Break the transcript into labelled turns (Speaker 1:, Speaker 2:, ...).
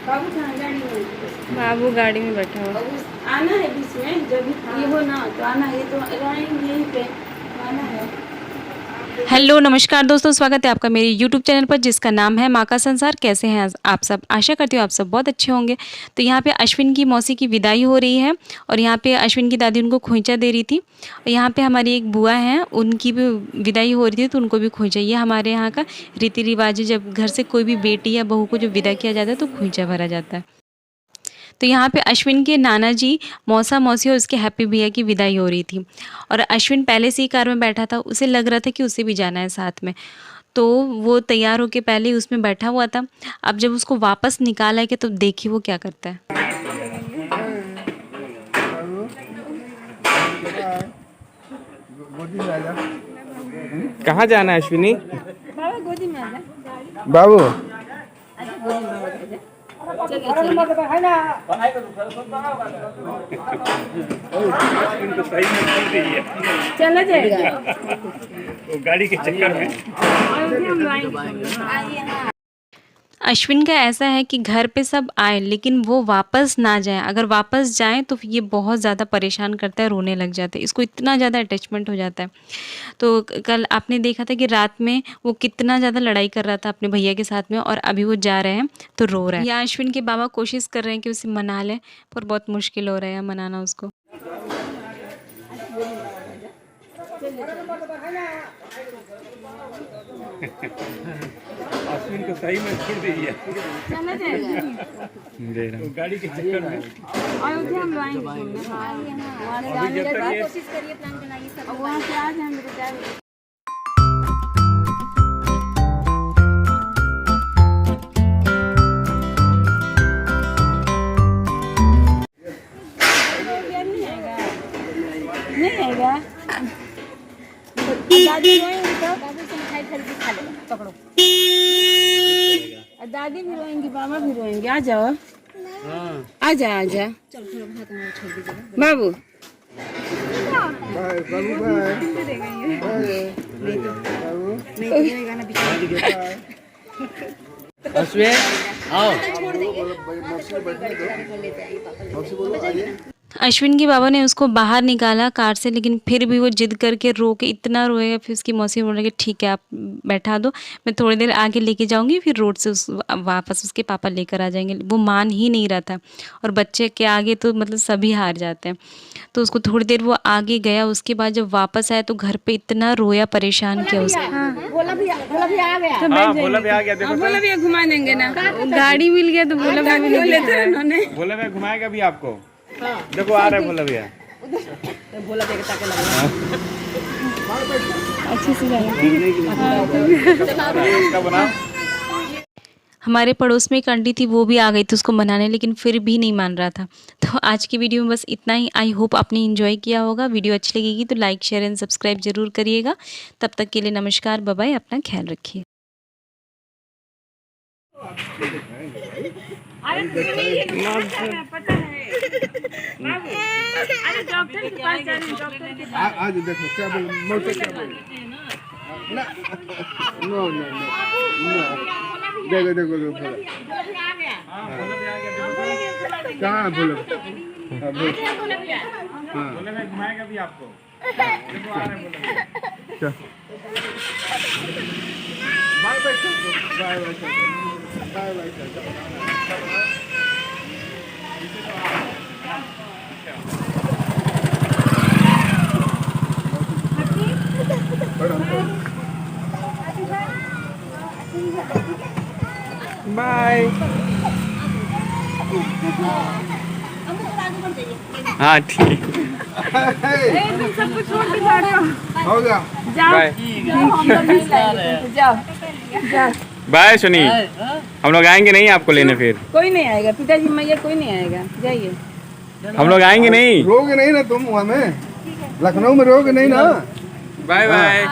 Speaker 1: बाबू गाड़ी में बैठा हुआ।
Speaker 2: आना है बीच में, जब ये हो ना तो आना है, तो रहेंगे यहीं पे, आना है।
Speaker 1: हेलो नमस्कार दोस्तों, स्वागत है आपका मेरे यूट्यूब चैनल पर जिसका नाम है माँ का संसार। कैसे हैं आप सब? आशा करती हूँ आप सब बहुत अच्छे होंगे। तो यहाँ पे अश्विन की मौसी की विदाई हो रही है और यहाँ पे अश्विन की दादी उनको खोइंचा दे रही थी। और यहाँ पे हमारी एक बुआ हैं, उनकी भी विदाई हो रही थी तो उनको भी खोइंचा। ये हमारे यहाँ का रीति रिवाज है, जब घर से कोई भी बेटी या बहू को जो विदा किया जाता है तो खोइंचा भरा जाता है। तो यहाँ पे अश्विन के नाना जी, मौसा मौसी और उसके हैप्पी भैया की विदाई हो रही थी और अश्विन पहले से ही कार में बैठा था। उसे लग रहा था कि उसे भी जाना है साथ में, तो वो तैयार होके पहले ही उसमें बैठा हुआ था। अब जब उसको वापस निकाला है कि तो देखिए वो क्या करता है।
Speaker 3: कहाँ जाना है अश्विनी?
Speaker 2: बाबा गोदी में आ जा।
Speaker 3: बाबू
Speaker 2: चला जाएगा
Speaker 3: वो गाड़ी के चक्कर में।
Speaker 1: अश्विन का ऐसा है कि घर पे सब आए लेकिन वो वापस ना जाए। अगर वापस जाएं तो ये बहुत ज़्यादा परेशान करता है, रोने लग जाता है। इसको इतना ज़्यादा अटैचमेंट हो जाता है। तो कल आपने देखा था कि रात में वो कितना ज़्यादा लड़ाई कर रहा था अपने भैया के साथ में, और अभी वो जा रहे हैं तो रो रहा है। या अश्विन के बाबा कोशिश कर रहे हैं कि उसे मना लें, पर बहुत मुश्किल हो रहा है मनाना उसको।
Speaker 3: अश्विन को सही में छोड़ दीजिए।
Speaker 2: चला जाएगा
Speaker 3: दे रहा हूँ गाड़ी के चक्कर में।
Speaker 2: अयोध्या हम आएंगे घूमने। कोशिश करिए, प्लान बनाइए सब, वहाँ से आ जाएंगे तो जाएंगे। नहीं आएगा। दादी रोएंगी तो दादी से मिठाई खरीद के खा लेगा, पकड़ो। दादी भी रोएंगी, बाबा भी रोएंगे। आ जाओ, आजा आजा बाबू।
Speaker 3: अश्विन आओ।
Speaker 1: अश्विन के बाबा ने उसको बाहर निकाला कार से, लेकिन फिर भी वो जिद करके रो के इतना रोएगा। फिर उसकी मौसी बोल रही ठीक है आप बैठा दो, मैं थोड़ी देर आगे लेके जाऊंगी, फिर रोड से वापस उसके पापा लेकर आ जाएंगे। वो मान ही नहीं रहा था, और बच्चे के आगे तो मतलब सभी हार जाते हैं। तो उसको थोड़ी देर वो आगे गया, उसके बाद जब वापस आया तो घर पे इतना रोया, परेशान किया उसको।
Speaker 2: भोला भी आ गया,
Speaker 3: भोला भी आ गया। देखो
Speaker 2: भोला भी घुमा देंगे ना, गाड़ी मिल गया तो भोला भी लेते हैं उन्होंने।
Speaker 3: भोला भी घुमाएगा भी आपको। देखो आ रहा है भोला भैया।
Speaker 2: भोला देख ताके लगा
Speaker 1: अच्छे से जाना। हमारे पड़ोस में एक आंटी थी, वो भी आ गई थी उसको मनाने, लेकिन फिर भी नहीं मान रहा था। तो आज की वीडियो में बस इतना ही। आई होप आपने एंजॉय किया होगा। वीडियो अच्छी लगेगी तो लाइक शेयर एंड सब्सक्राइब जरूर करिएगा। तब तक के लिए नमस्कार, बाय बाय, अपना ख्याल रखिए।
Speaker 2: पता है बाबू, अरे डॉक्टर के पास जा रहे हैं, डॉक्टर के पास।
Speaker 4: आज देखो क्या बोल मोटे क्या बोल ना नो नो नो देखो देखो देखो
Speaker 2: आ गया।
Speaker 4: कहाँ बोलो
Speaker 3: भोला भी घुमाएगा भी आपको। देखो आ रहा है Bhola.
Speaker 4: Bye bye bye bye bye bye.
Speaker 3: Bye. हाँ ठीक।
Speaker 2: तुम सब कुछ छोड़ के जा रहे हो।
Speaker 4: हो गया
Speaker 2: जाओ जाओ जाओ।
Speaker 3: बाय सुनी, हम लोग आएंगे नहीं आपको लेने? फिर
Speaker 2: कोई नहीं आएगा, पिताजी मैया कोई नहीं आएगा, जाइए।
Speaker 3: हम लोग आएंगे नहीं?
Speaker 4: रोगे नहीं ना तुम? वहाँ में लखनऊ में रोगे नहीं ना?
Speaker 3: Bye bye.